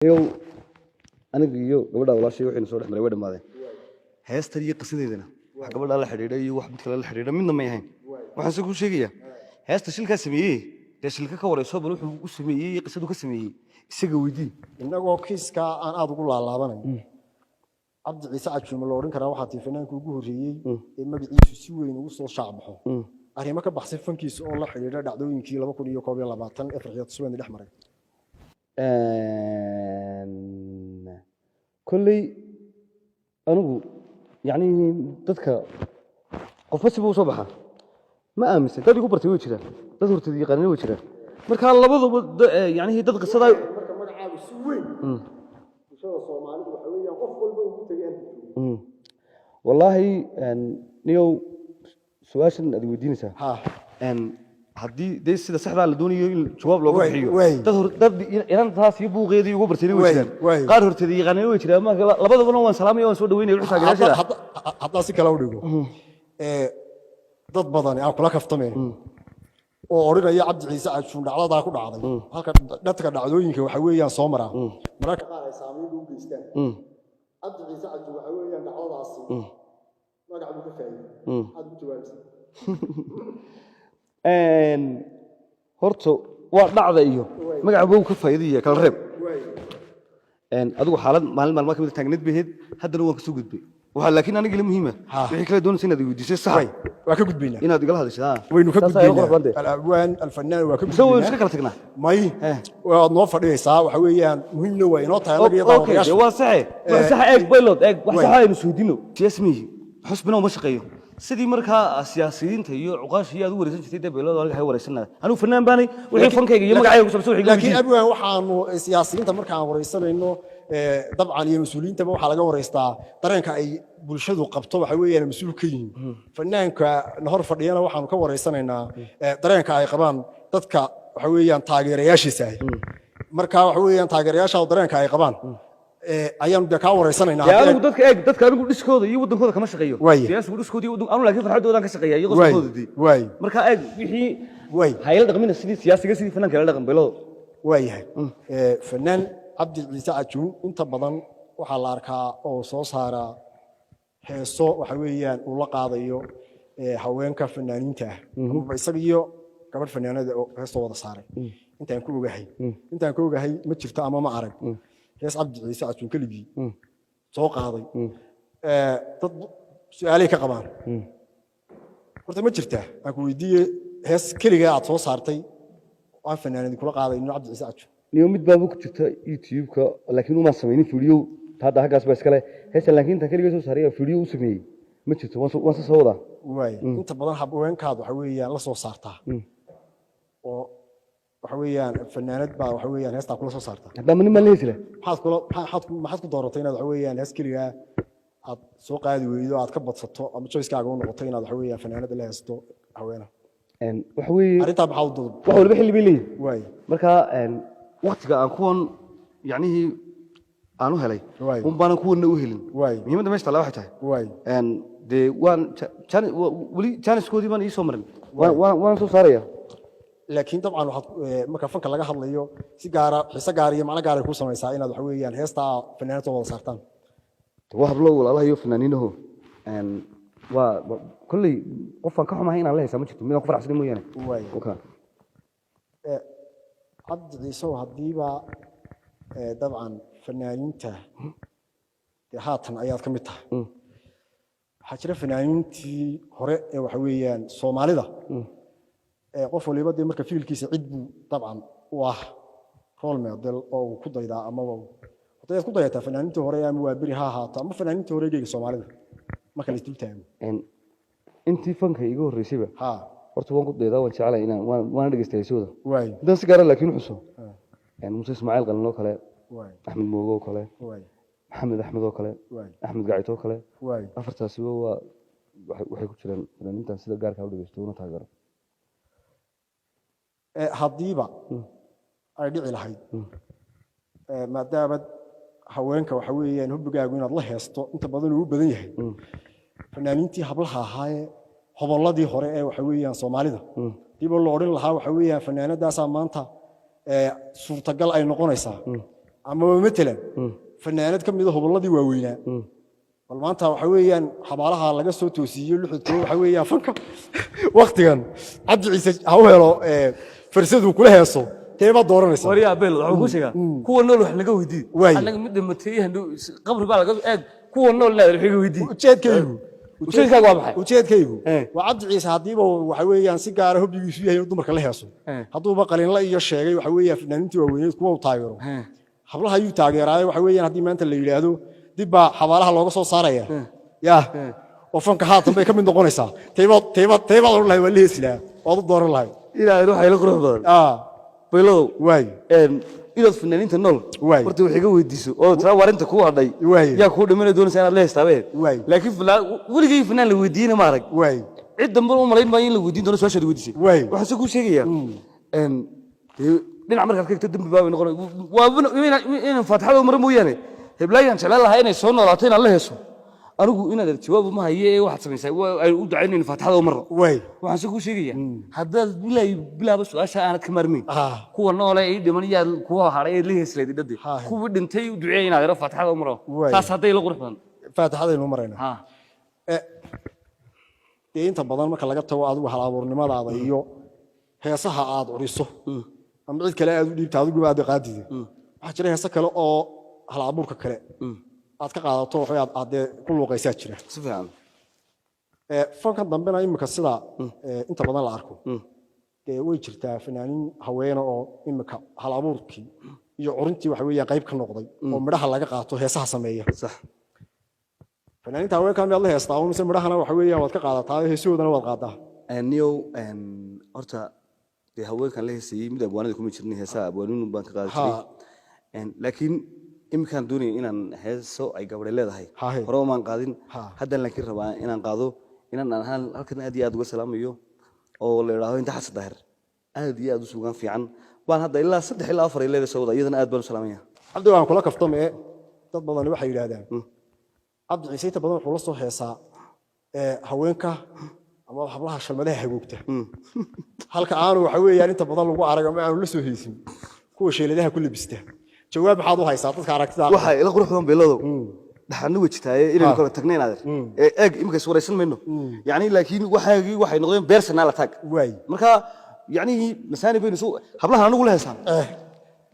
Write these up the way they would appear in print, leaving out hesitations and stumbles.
يو أنا يو قبل أول شيء وحين صور إحنا روينا ماذا هاستري قصيدة ذنا قبل الله حريرة يو واحد خلال الحريرة من ما يهين وحنسك كل شيء هاستشيل كاسمية تشيل كورة صوب روح وسمية قصيدة كاسمية سجودي إنه كيس كأنا أقول الله بنا عبد العزيز عجوم اللورين كنا واحد فينا كوجوري إما بيعيش سوي نوصل شعبه أنا ما كبحث فن كيس الله حريرة دعوين كي لما كل يوم يلا بعتن إفريقيا تسوي اللي أحمر كلي أنا يعني تذكر قفص بو صباحا ما أمس تدري كبر تيجي كذا تذكر تدري قرني كذا مركان الله بضو يعني هي تذكر صدا مركان ما عاوز سوي وشو الصومالي وحويا قفل بو تجي والله نيو سؤال أدي ودينسه ها هدي ده السيد صحبة على دوني جواب لو بحيه تظهر إيران تاس يبغى غيري يقول برتلي ويشتري قارهر تدي غني ويشتري ما لبض بنو سلامي وان سود وين يروح ساقي شيء حتى سكلا وديقو ضد بدني أو كلا كفتمين وأورينا عبد العزيز عشون على ذاك العظيم هالك نتكلم دعوينك وحويا صامرة مرك قال سامي دو بيستان عبد العزيز عشون وحويا على راسي ما قاعد كفاية هذا جواب horto waa dhacda iyo magac buu ka faa'iideeyay kala reeb adigu xaalad maalin ka mid taagneed baheed haddana waan ka soo gudbay waxa laakiin aniga la muhiima wixii kala doonaysa inaad weydiisay sax waa ka gudbayna inaad igala hadashaa waynu ka gudbayna alawaan alfanaan waa ka gudbayna soo iska kala tagnaa may waa noo fadhiyaysaa waxa weeyaan muhiimna waa inoo tahay anaga iyada waa sax eeg baylod eeg wax sax aynu suudino tiasmihi xusbina uma shaqeeyo sidii markaa siyaasiyiinta iyo cuqaashiya aad u wareegsan jirtay beelada aniga hay wareegsanaa anigu fanaan baanay wixii fankayga iyo magacayga ku sabsan wixii laakiin abwaan waxaanu siyaasiyiinta markaan wareysanayno dabcan iyo mas'uuliyiinta waxa laga wareystaa dareenka ay bulshadu qabto waxa weeyaan mas'uul ka yihiin fanaanka hor fadhiyana waxaanu ka wareysanaynaa dareenka ay qabaan dadka waxa weeyaan taageerayaashiisa marka waxa weeyaan taageerayaasha dareenka ay qabaan ayaan ka wareysanaynaa anigu dadka anigu dhiskooda iyo wadankooda kama shaqeeyo siyaasigu dhiskooda iyo anigu laakiin farxadooda ka shaqeeyaa iyo qosodoodii marka wixii hay'ad dhaqmina sidii siyaasiga sidii fanaanka la dhaqan beelo waayahay fanaan عبد العزيز عجون انت بدن waxa la arkaa oo soo saara heeso waxa weeyaan uu la qaadayo haweenka fanaaniinta ah isagiyo gabar fanaanada oo heeso wada saaray intaan ku ogahay ma jirto ama ma arag hees عبد العزيز عجون kaligi soo qaaday dad su'aalo ka qabaan horta ma jirtaa aan ku weydiiyay hees kaliga aad soo saartay oo fanaanada kula qaaday inuu عبد العزيز عجون اليوم متبابو كتبت يوتيوب لكن ما سميني فيديو هذا حاجة بس كله هسه لكن تكلم جالس سريع فيديو سمي ما شفت وان صورة واي انت بدل حب وين كاد وحويا لا سو صارتها وحويا فنانات با وحويا هسه كل سو صارتها هذا من ماليش له ما حد دورتين وحويا هس كليا عاد سو قادي ويدو عاد كبدسطو اما جويسكaaga u noqotay inaad waxa fanaanada la haysto haweena waxwii arinta maxaa dad waxa waliba xilli bilay way marka waqtiga aan kuwan yani aanu helay un baan kuwan u helin muhiimada meesha la waxay tahay de waan wali chance-koodii baan ii soo marin waan soo saaraya laakiin dabcan waxa marka fanka laga hadlayo si gaar ah xiisa gaar iyo macna gaar ah ku sameeysaa inaad waxa weeyaan heesta fanaanada wada saartaan waa hablo walaalaha iyo fanaaniinaho waa kulli qofan ka xumahay inaan la haysaa ma jirto midaan ku faraxsan mooyaane okay عبد العزيز هديبا طبعا فنانينته هاتن اياد kamid tahay waxa jira fanaaniintii hore ee waxa weeyaan Soomaalida qof waliba marka fiilkiisa cid buu طبعا waa role model oo ku dayda ama hadii ku dayata fanaaniintii hore ama waa bari ha ahaato ama fanaaniintii hore ee Soomaalida marka la isdul taago intii fanka iga horeysayba horta waan ku daydaa waan jecelahay inaan waan dhageystay sooda dan si gaar ah laakiin xuso Muuse Ismaaciil Qalin oo kale Axmed Moogo oo kale Maxamed Axmed oo kale Axmed Gacito oo kale afartaasi waa waxay ku jiraan intaan sida gaarka u dhageysto una taageero hadiiba ay dhici lahayd maadaama haweenka waxa weeyaan hubigaagu inaad la heesto inta badan uu badan yahay fanaaniintii hablaha ahaa hobolladii hore ee waxa weeyaan Soomaalida dib loo orin lahaa waxa weeyaan fanaanadaas maanta suurtagal ay noqonaysaa ama matalan fanaanad ka mid ah hobolladii waaweynaa bal maanta waxa weeyaan xabaalaha laga soo toosiyo luxudkooda waxa weeyaan fanka waqtigan cabdi ciise ha u helo fursadu kula heeso teeba dooranaysa wariya beel waxa ku sheega kuwa nool wax laga weydii anaga mid dhimatay qabri baa laga eeg kuwa nool la laga weydii ujeedkaygu waa maxay ujeedkaygu waa cabdi ciise hadiiba waxa weeyaan si gaar ah hobbigiisu yahay dumarka la heeso haduuba qalin la iyo sheegay waxa weeyaan fanaaniintii waaweyneed kuwa uu taageero hablaha ayuu taageeraayo waxa weeyaan haddii maanta la yidhaahdo dib baa xabaalaha looga soo saaraya yaa oo fanka haatan bay ka mid noqonaysaa teebaad odhan lahay waa la heesi lahaa waad u dooran lahay ilaahay waxay la qurux badan baylow waay inaad fanaaniinta nool horta wax iga weydiiso oo taa warinta ku hadhay yaa ku dhimanay doonaysa inaad la heestaabeen laakiin weligii fanaan la weydiina ma arag cid dambe u malayn maayo in la weydiin doono su'aashaad weydiisay waxaan ku sheegayaa dhinac markaad ka tagto dambi baa way noqonay waa in faataxada umar mooyaane heblaayaan jeclaan lahaa inay soo noolaato inaad la heeso anigu inaad jawaab ma haye waxaad samaysay ay u ducaynayeen faataxada umar waxaan ku sheegayaa haddaad bilaaba su'aasha aanad ka marmin kuwa noole ay dhimanayaan kuwa haray ee la heeslay dadii kuwa dhintay u duceeyay inaad yaro faataxada umar taas haday la qurux badan faataxada inuu marayna inta badan marka laga tago adigu hal abuurnimadaada iyo heesaha aad curiso ama cid kale aad u dhiibta adigu aad qaadide waxa jira heesa kale oo hal abuurka kale aad ka qaadato waxa aad ku luuqaysaa jira si fiican fanka dambena imika sida inta badan la arko way jirtaa fanaaniin haweena oo imika hal abuurkii iyo curintii waxa weeyaan qayb ka noqday oo midhaha laga qaato heesaha sameeya sax fanaaniinta haweenka mid la heestaa oo mise midhahana waxa weeyaan waad ka qaadataa heesoodana waad qaadaa niyo horta de haweenkan la heesayay mid abwaanada kuma jirnay heesaha abwaaninu baan ka qaadan jiray laakiin imkaan doonay inaan heeso ay gabadhe leedahay hore maan qaadin haddana laakiin rabaa inaan qaado inaan halkan aad iyo aad uga salaamayo oo la yiraahdo inta xasan daahir aad iyo aad u suugaan fiican baan hadda ilaa 3 ilaa 4 leedahay sawda iyadana aad baan u salaamaya cabdi waan kula kaftame dad badan waxay yiraahdaan cabdi ciise inta badan wuxuu la soo heesaa haweenka ama hablaha shalmadaha hagoogta halka aanu waxa weeyaan inta badan lagu arag ama aanu la soo heesin kuwa sheeladaha ku labista jawaab maxaad u haysaa dadka aragtida waxa ila qurux badan beelado dhaxana wajitaaye inaan kala tagnayn adeer eeg imika suuraysan mayno yaani laakiin waxay noqdeen personal attack marka yaani masaani baynu soo hablaha anagu la heesaan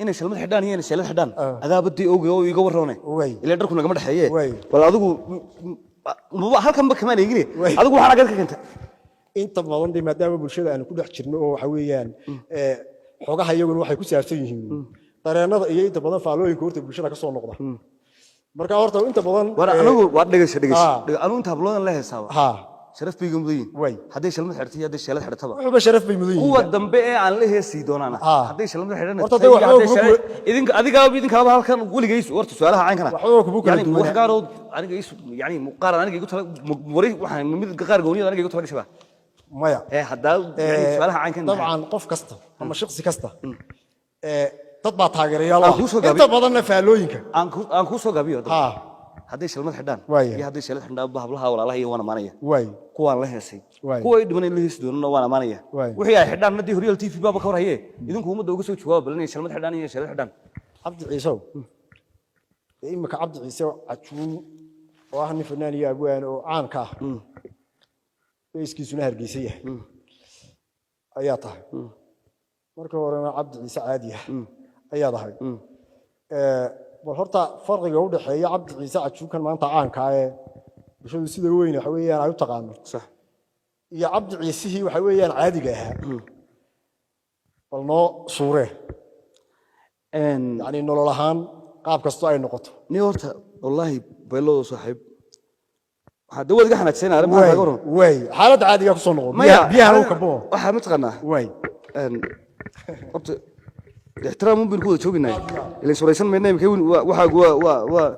inay shalmad xidhaan iyo inay sheelad xidhaan adaabadii oo iga warroonay ila dharku nagama dhaxeeye wal adigu halkan ba kama eegine adigu waxa naga ka keentay inta badan maadaama bulshada aan ku dhex jirno oo waxa weeyaan xogaha iyaguna waxay ku saabsan yihiin dareenada iyo inta badan faalooyinka horta bulshada ka soo noqda marka horta inta badan anagu waa dhagasho anu inta habloon la heesaaba sharaf bay mudayn haday shalmad xirtay haday sheelad xirtaba wuxuu sharaf bay mudayn kuwa dambe ee aan la heesii doonana haday shalmad xirana idinka halkan waligeys horta su'aalaha caankana yani wax gaaro aniga yani muqaaran aniga igu tala wari waxaan mid qaar gooniyada aniga igu tala gashay maya hadaa su'aalaha caankana dabcan qof kasta ama shakhsi kasta dad baa taageerayaal inta badanna faalooyinka aan ku soo gabiyo haday shalmad xidhaan iyo haday sheelad xidhaan hablaha walaalaha iyo wana maanaya kuwaan la heesay kuwa ay dhimanay la heesi doonana wana maanaya wixii ay xidhaan nadii Horyal TV baaba ka warhaye idinku umada uga soo jawaab balanay shalmad xidhaan iyo sheelad xidhaan cabdi ciise imika cabdi ciise ajuun oo ah nin fanaan iyo abwaan oo caan ka ah iskiisuna hargeysa yahay ayaa tahay marka horena cabdi ciise caadi ah ayaa tahay bal horta farqiga u dhaxeeya cabdi ciise ajuunkan maanta caanka ah ee bulshadu sida weyn waxa weeyaan ay u taqaano sax iyo cabdi ciisihii waxa weeyaan caadiga ahaa bal noo suuree yani nolol ahaan qaab kasto ay noqoto ni horta wallahi beelo saaxiib hada wad gaxna xanaagsan arrimaha laga waran way xaalad caadiga ku soo noqon biyaha uu kabo waxa ma taqaanaa way horta احترام ممكن كود شوقنا اللي سوريسن منا يمكن waa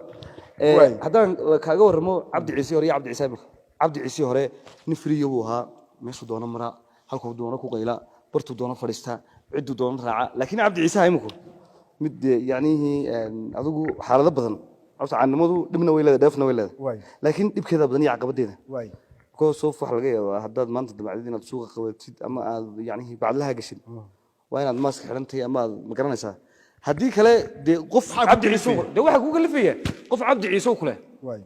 hadaan kaaga waramo Cabdi Ciise hore Cabdi Ciise Cabdi Ciise hore nifriyo uu ahaa meeshu doona mara halkuu doona ku qayla bartu doona fadhiista cidu doona raaca laakiin Cabdi Ciise haymuku mid yaani adigu xaalado badan awta caanimadu dibna way leedahay dheefna way leedahay laakiin dibkeeda badan iyo caqabadeeda ko soo wax laga yaabaa hadaad maanta dabacdid inaad suuqa qabatid ama aad yaani bacdlaha gashin waa inaad maask xirantay ama ma garanaysaa هدي كلا دي قف عبد عيسو ده واحد كوكل فيا قف عبد عيسو كله واي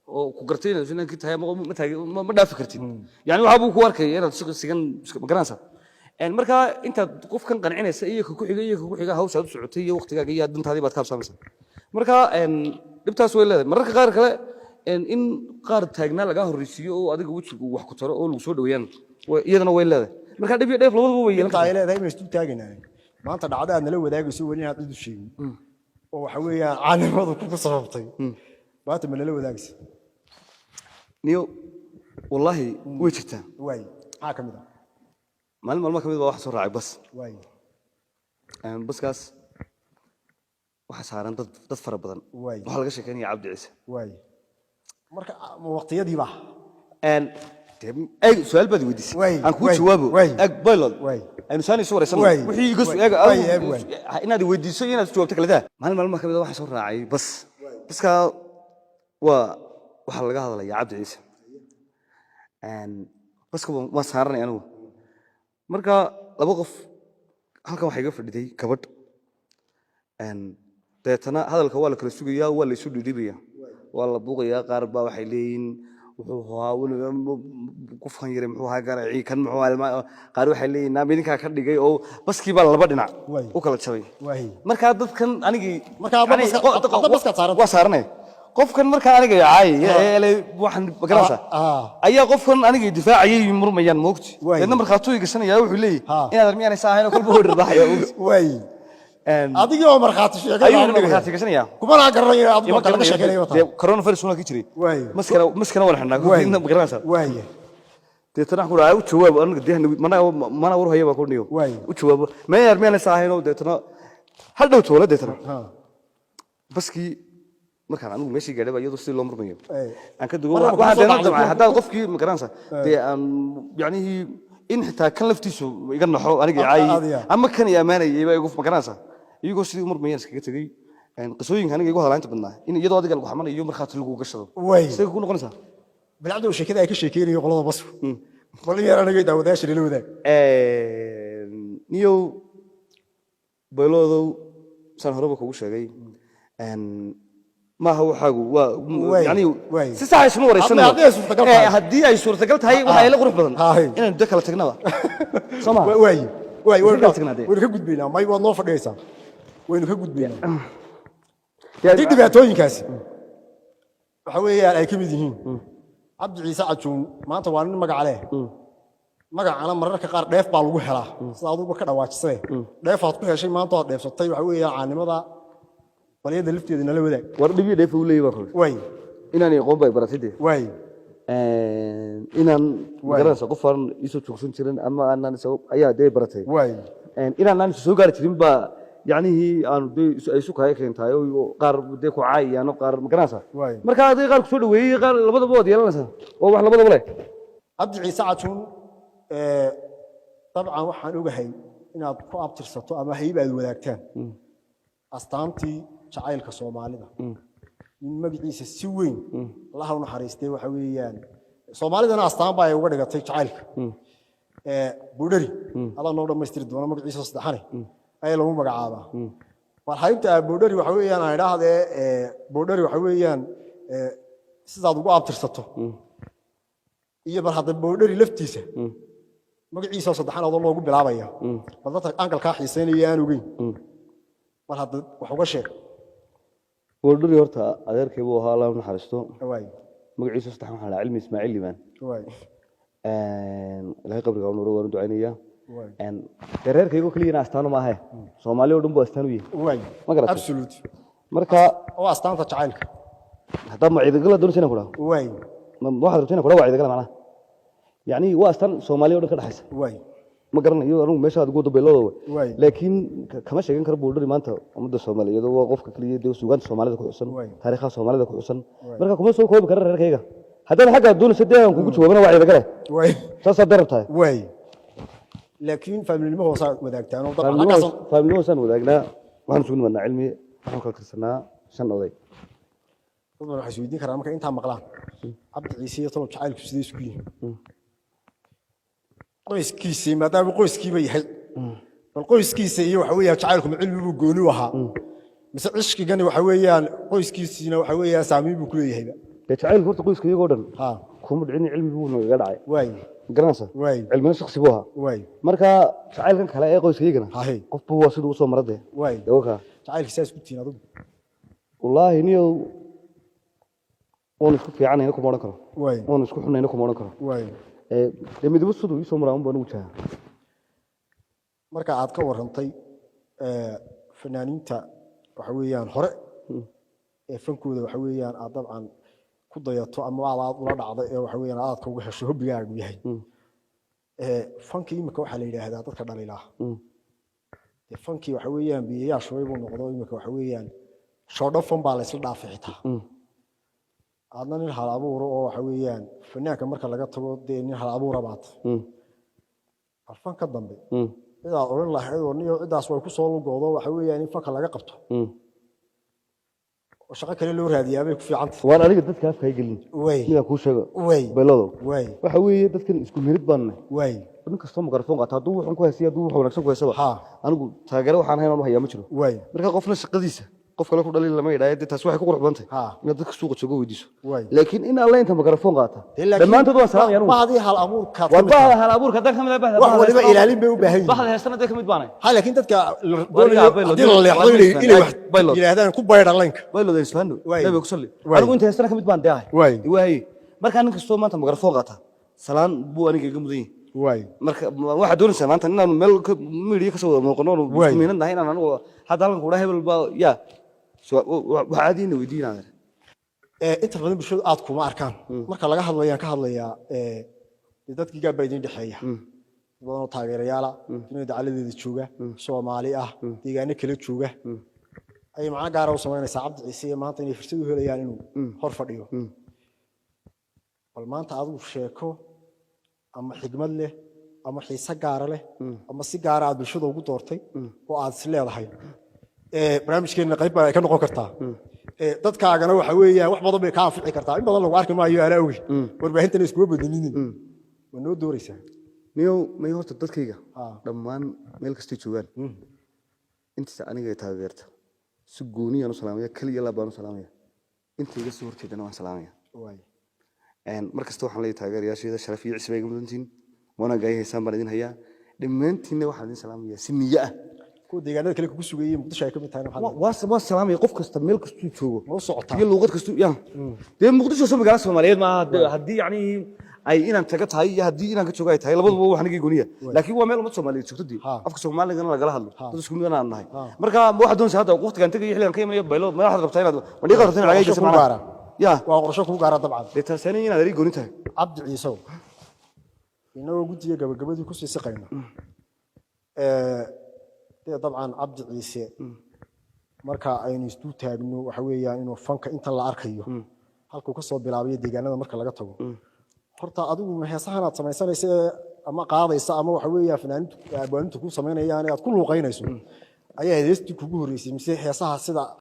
وكقرتين الفنان كنت هاي ما دا فكرتين يعني waxa buu ku arkay inaad sigan ma garanaysa een marka inta qof kan qancinaysa iyo ku xiga hawsha u socotay iyo waqtigaaga iyo dantaadii baad ka habsamaysaa marka een dibtaas way leedahay mararka qaar kale in qaar taagna laga horreysiyo oo adiga wajigu wax ku taro oo lagu soo dhaweeyaan iyadana way leedahay marka dhib iyo dheef labadaba way yeelan ay leedahay ma istu taaganaa maanta dhacdo aad nala wadaagayso wali aad u sheegin oo waxa weeyaan caalimadu ku sababtay maanta ma nala wadaagayso niyo wallahi way jirtaa way ha kamida maalmo kamid baa wax soo raacay bas way baskaas waxa saaran dad fara badan waxa laga sheekeynaya Cabdi Ciise way marka waqtiyadii baa ay su'aal baad weydiisay aan ku jawaabo ag baylod aynu saani soo wareysan wixii iga soo inaad weydiiso inaad jawaabto kala daa maalmo kamid waxa soo raacay baska waxa laga hadlayaa Cabdi Ciise baska ma saaranay anigu marka laba qof halkan waxa iga fadhiday gabadh deetana hadalka waa la kala sugayaa waa la isu dhidhibayaa waa la buuqayaa qaar baa waxay leeyihiin wuxuu haa qofkan yare muxuu haa garaaci kan muxuu haa qaar waxay leeyihiin naam idinka ka dhigay oo baskii baa laba dhinac u kala jabay marka dadkan anigii baska saaran waa saaranay qofkan marka aniga yaay waxan bagarasa ayaa qofkan aniga difaacayay murmayaan moogti dadna marka tuu igashanaya wuxuu leeyahay inaad armiyaan saahayna kulba hor raaxay way adiga oo marxaati sheegay ayuu marxaati gashanaya kuma la garanayo adiga kala sheegayo wata corona virus una ka jiray maskana wala xanaa inta bagarasa way deetana ku raayo jawaab aniga deehna mana war hayba ku dhiyo u jawaabo ma armiyaan saahayna deetana hal dhow toona deetana baskii markaan anigu meeshii gaadhay baa iyadoo si loo murmayo aan ka dugo waxa deeqay hadaa qofkii ma garanaysa aan yaani in xitaa kan laftiisu iga naxo aniga ay ama kan yaamaanayay baa igu ma garanaysa iyagoo sidii murmayeen iskaga tagay qisooyinka aniga igu hadlaynta badnaa in iyadoo adiga lagu xamanayo marxaad lagu gashado sidee ku noqonaysa bilacdu sheekada ay ka sheekeeyeen qolada bas wali yar aniga daawadaasha la wadaag niyo baylodo san horeba kugu sheegay ما هو حاجه يعني ساعه اسمه وريسنا هدي اي صورة قلت هاي waxay la qurux badan inaan dadka kala tagnaba soma way ka gudbinaa may waad noo fadhiyaysaa waynu ka gudbinaa hadii dhibaatooyinkaasi waxa weeyaan ay ka mid yihiin Cabdi Ciise Cajuun maanta waa nin magac leh magacana mararka qaar dheef baa lagu helaa sida adugu ka dhawaajisay dheefaad ku heshay maanta oo dheefsatay waxa weeyaan caanimada waliyada lafteeda nala wadaag war dhibi dheef uu leeyahay baa way inaan aqoon bay baratay way inaan garanaysa qof aan isu joogsan jirin ama aanan sabab ayaa day baratay way inaan soo gaar jirin ba yaani aan ay isu kaay keentay oo qaar day ku caayaan qaar ma garanaysa marka aday qaar ku soo dhaweeyay qaar labadaba wad yeelanaysa oo wax labadaba leh Cabdi Ciise Cajuun طبعا waxaan ogahay inaad ku abtirsato ama haybaad wadaagtaan astaantii jacaylka Soomaalida in magaciisa si weyn Allah u naxariistay waxa weeyaan Soomaalidana astaan baa ay uga dhigatay jacaylka Boodhari Allah noo dhameystir doona magaciisa saddexane ay lagu magacaabaa war haybta Boodhari waxa weeyaan ay dhaahdee Boodhari waxa weeyaan sidaad ugu abtirsato iyo bar hadda Boodhari laftiisa magaciisa saddexane oo loogu bilaabaya dadka ankalka xiiseynaya aan ogeyn mar hadda wax uga sheeg Boodhari horta adeerkay buu ahaa Allah naxariisto magaciisa saddexan waxa la cilmi Ismaaciil Liman ilaahay qabriga uu rooro ducaynaya reerkaygu kaliya astaano ma aha Soomaali oo dhan buu astaan u yahay ma garato absolute marka oo astaanta jacaylka hadaa ma ciidagal doonayna kula ma waxaad rabtayna kula waa ciidagal macna يعني واستن سومالي ودك دحيس ما garanayo anigu meesha aad ugu dabeelado laakiin kama sheegan karo Boodhari maanta umada Soomaaliyeed oo qofka kaliya ee suugaanta Soomaalida ku xusan taariikhda Soomaalida ku xusan marka kuma soo koobi karo reerkayga haddana xagga doonaysa deegaan kugu jawaabana waa ciidagal saas darabtay laakiin familnimo hoos wadaagtaan oo familnimo san wadaagnaa waxaan sugan wadnaa cilmi waxaan kala tirsanaa shan oday waxay isweydiin karaan marka inta maqlaan Cabdi Ciise iyo tolo jacaylku sidii isku yihiin qoyskiisii maadaama qoyskiiba yahay bal qoyskiisa iyo waxa weeyaan jacaylku cilmi buu gooni u ahaa mise cishqigani waxa weeyaan qoyskiisina waxa weeyaan saamiin buu ku leeyahay jacaylku horta qoyska iyagoo dhan ha kuma dhicin cilmi buu nooga dhacay waay garanaysa waay cilmiga shakhsi buu ahaa waay marka jacaylkan kale ee qoyska iyagana hahay qofba waa siduu u soo marade waay dawaka jacaylkiisa isku tiin adigu wallaahi niyo oon isku fiicanayna kuma odhan karo waay oon isku xunayna kuma odhan karo waay dee midba siduu ii soo maraa un baan ugu jahaa marka aad ka warantay fanaaniinta waxa weeyaan hore ee fankooda waxa weeyaan aad dabcan ku dayato ama aad ula dhacdo ee waxa weeyaan aad ka uga hesho hobbigaagu yahay fanki imika waxa la yiraahdaa dadka dhaliilaa fanki waxa weeyaan biyayaashu way buu noqdo imika waxa weeyaan shoodho fan baa la isla dhaafay xitaa aadna nin hal abuur oo waxa weeyaan fanaanka marka laga tago dee nin hal abuur abaad fanka dambe idaa oran lahayd oo niyo cidaas way ku soo lugoodo waxa weeyaan in fanka laga qabto oo shaqo kale loo raadiyaa bay ku fiican tahay waan aniga dadka afka ay gelin way mida ku sheego way beelado way waxa weeye dadkan isku mirid baan way nin kasta mikrafoon qaata haduu wuxuu ku haysiyo haduu wuxuu wanaagsan ku haysaba anigu taageero waxaan hayno hayaa ma jiro way marka qofna shaqadiisa qof kale ku dhaliil lama yiraahdo taas waxay ku qurux badan tahay in dadka suuqa joogo weydiiso laakiin in alla inta mikrafoon qaata dhamaantood waa salaam yaa baadii hal abuurka waa hal abuurka dadka kamid ah wax waliba ilaalin bay u baahan yihiin baxda heestana dadka kamid baanay ha laakiin dadka inay wax yiraahdaan ku bayra linka baylo isfaano nabi ku salli anigu inta heestana kamid baan deehay way marka nin kasto maanta mikrafoon qaata salaan buu aniga iga mudan way marka waxa doonaysaa maanta inaan meel media ka soo wada muuqano miinanahay inaan anigu hadda halkan ku dhahay hebel baa yaa waxaadina weydiinaa inta badan bulshadu aad kuma arkaan marka laga hadlayaan ka hadlayaa dadkii gaab idin dhaxeeya badan oo taageerayaal inay dacaladeeda jooga Soomaali ah deegaano kala jooga ay macna gaar ah u sameynaysaa Cabdi Ciise maanta inay fursad u helayaan inuu hor fadhiyo bal maanta adigu sheeko ama xigmad leh ama xiisa gaar leh ama si gaar ah bulshada ugu doortay oo aad is leedahay barnaamijkeena qayb ay ka noqon kartaa dadkaagana waxa weeyaan wax badan bay ka anfici kartaa in badan lagu arki maayo alaawi warbaahintan isku badalinin wanoo dooraysaa niyo may horta dadkayga dhammaan meel kasta joogaan inta aniga taageerta si gooni aan u salaamaya kaliya la baan u salaamaya inta iga soo horjeedana waan salaamaya markasta waxaan leeyahay taageerayaasheeda sharaf iyo cisbay iga mudantiin wana gaayaysan baan idin hayaa dhammaantiinna waxaan idin salaamaya si niyad ah ku deegaanada kale ku sugayay Muqdisho ay ka mid tahay waa salaamay qof kasta meel kasta joogo oo socota iyo luqad kasta yaa de Muqdisho soo magaala Soomaaliyeed ma hadii yani ay inaan taga tahay iyo hadii inaan ka joogo ay tahay labaduba wax aniga gooniya laakiin waa meel umad Soomaaliyeed joogtadii afka Soomaaliga laga hadlo dad isku mid aan nahay marka waxa doonaysaa hadda waqtigan tagay xilligan ka imayo baylo ma waxaad rabtaa inaad madhiiqa rabtaa inaad cagayso maana ya waa qorshe ku gaara dabcan taasina inaad ari gooni tahay Cabdi Ciise inoo gudiga gabagabadii ku sii saqayna طبعا عبد عيسى marka aynu isku taagno waxa weeyaan inuu fanka inta la arkayo halka ka soo bilaabay deegaanada marka laga tago horta adigu ma heesahan aad samaysanaysa ama qaadaysa ama waxa weeyaan fanaaniintu abaanintu ku sameynayaan aad ku luuqaynayso ayaa heestii kugu horeysay mise heesaha sida